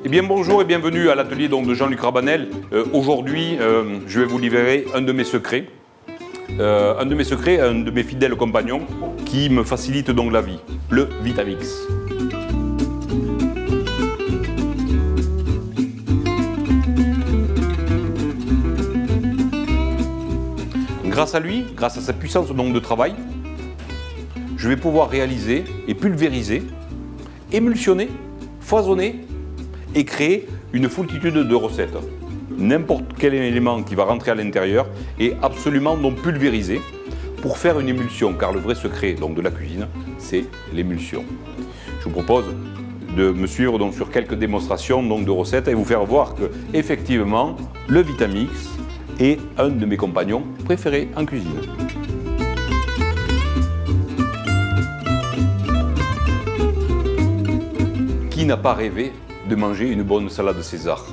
Eh bien bonjour et bienvenue à l'atelier de Jean-Luc Rabanel. Aujourd'hui, je vais vous livrer un de mes secrets. Un de mes fidèles compagnons qui me facilite donc la vie, le Vitamix. Grâce à lui, grâce à sa puissance donc de travail, je vais pouvoir réaliser et pulvériser, émulsionner, foisonner et créer une foultitude de recettes. N'importe quel élément qui va rentrer à l'intérieur est absolument donc pulvérisé pour faire une émulsion, car le vrai secret donc, de la cuisine, c'est l'émulsion. Je vous propose de me suivre donc, sur quelques démonstrations donc, de recettes et vous faire voir que effectivement le Vitamix est un de mes compagnons préférés en cuisine. Qui n'a pas rêvé de manger une bonne salade César?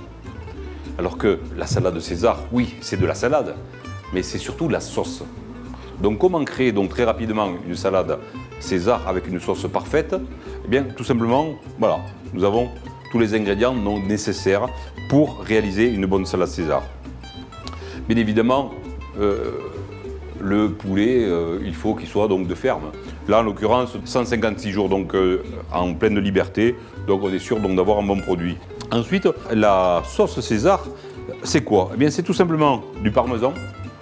Alors que la salade César, oui, c'est de la salade, mais c'est surtout la sauce. Donc comment créer donc très rapidement une salade César avec une sauce parfaite? Eh bien, tout simplement, voilà, nous avons tous les ingrédients non nécessaires pour réaliser une bonne salade César. Bien évidemment, le poulet, il faut qu'il soit donc de ferme. Là, en l'occurrence, 156 jours donc, en pleine liberté, donc on est sûr d'avoir un bon produit. Ensuite, la sauce César, c'est quoi? Eh bien, c'est tout simplement du parmesan,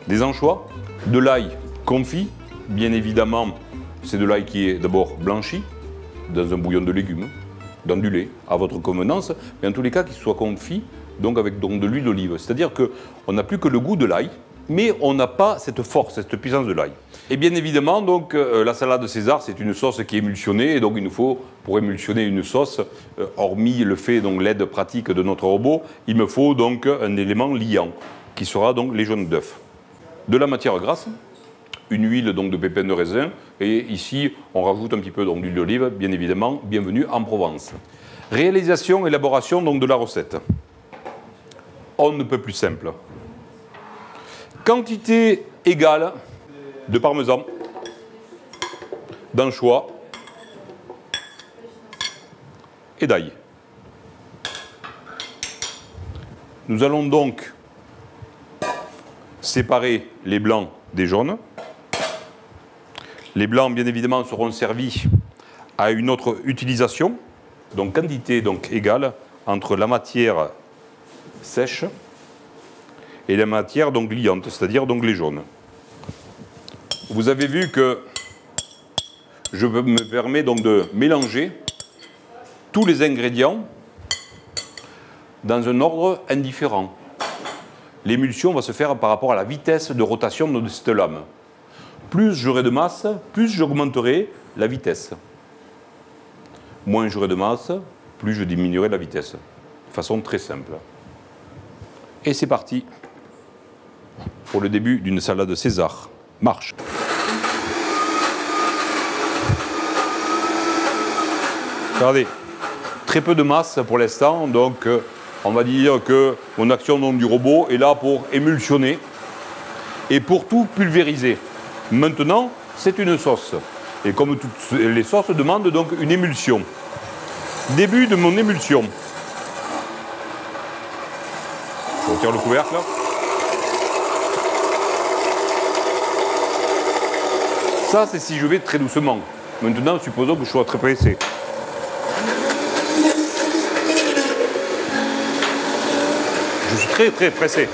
des anchois, de l'ail confit. Bien évidemment, c'est de l'ail qui est d'abord blanchi dans un bouillon de légumes, dans du lait, à votre convenance, mais en tous les cas, qu'il soit confit donc avec donc, de l'huile d'olive. C'est-à-dire qu'on n'a plus que le goût de l'ail, mais on n'a pas cette force, cette puissance de l'ail. Et bien évidemment, donc, la salade César, c'est une sauce qui est émulsionnée, et donc il nous faut, pour émulsionner une sauce, hormis le fait, donc l'aide pratique de notre robot, il me faut donc un élément liant, qui sera donc les jaunes d'œufs. De la matière grasse, une huile donc, de pépins de raisin, et ici, on rajoute un petit peu d'huile d'olive, bien évidemment, bienvenue en Provence. Réalisation, élaboration donc, de la recette. On ne peut plus simple. Quantité égale de parmesan, d'anchois et d'ail. Nous allons donc séparer les blancs des jaunes. Les blancs, bien évidemment, seront servis à une autre utilisation. Donc, quantité donc, égale entre la matière sèche et la matière donc liante, c'est-à-dire donc les jaunes. Vous avez vu que je me permets donc de mélanger tous les ingrédients dans un ordre indifférent. L'émulsion va se faire par rapport à la vitesse de rotation de cette lame. Plus j'aurai de masse, plus j'augmenterai la vitesse. Moins j'aurai de masse, plus je diminuerai la vitesse. De façon très simple. Et c'est parti pour le début d'une salade César. Marche. Regardez, très peu de masse pour l'instant, donc on va dire que mon action donc, du robot est là pour émulsionner et pour tout pulvériser. Maintenant, c'est une sauce. Et comme toutes les sauces demandent donc une émulsion. Début de mon émulsion. Je retire le couvercle. Ça, c'est si je vais très doucement. Maintenant, supposons que je sois très pressé. Je suis très, très pressé.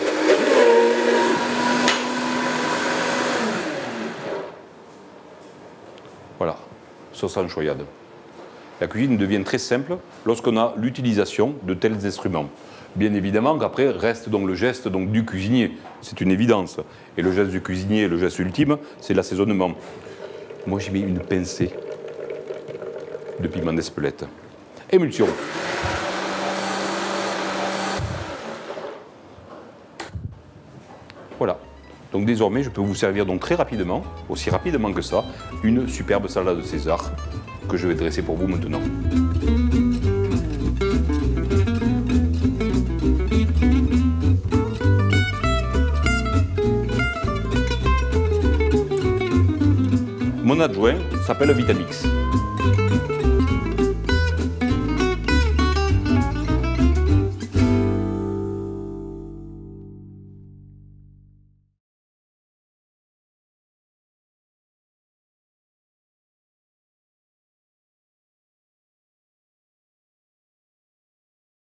Voilà, sauce anchoyade. La cuisine devient très simple lorsqu'on a l'utilisation de tels instruments. Bien évidemment qu'après reste donc le geste donc, du cuisinier, c'est une évidence. Et le geste du cuisinier, le geste ultime, c'est l'assaisonnement. Moi j'ai mis une pincée de piment d'Espelette. Émulsion. Voilà. Donc désormais je peux vous servir donc très rapidement, aussi rapidement que ça, une superbe salade César que je vais dresser pour vous maintenant. Mon adjoint s'appelle Vitamix.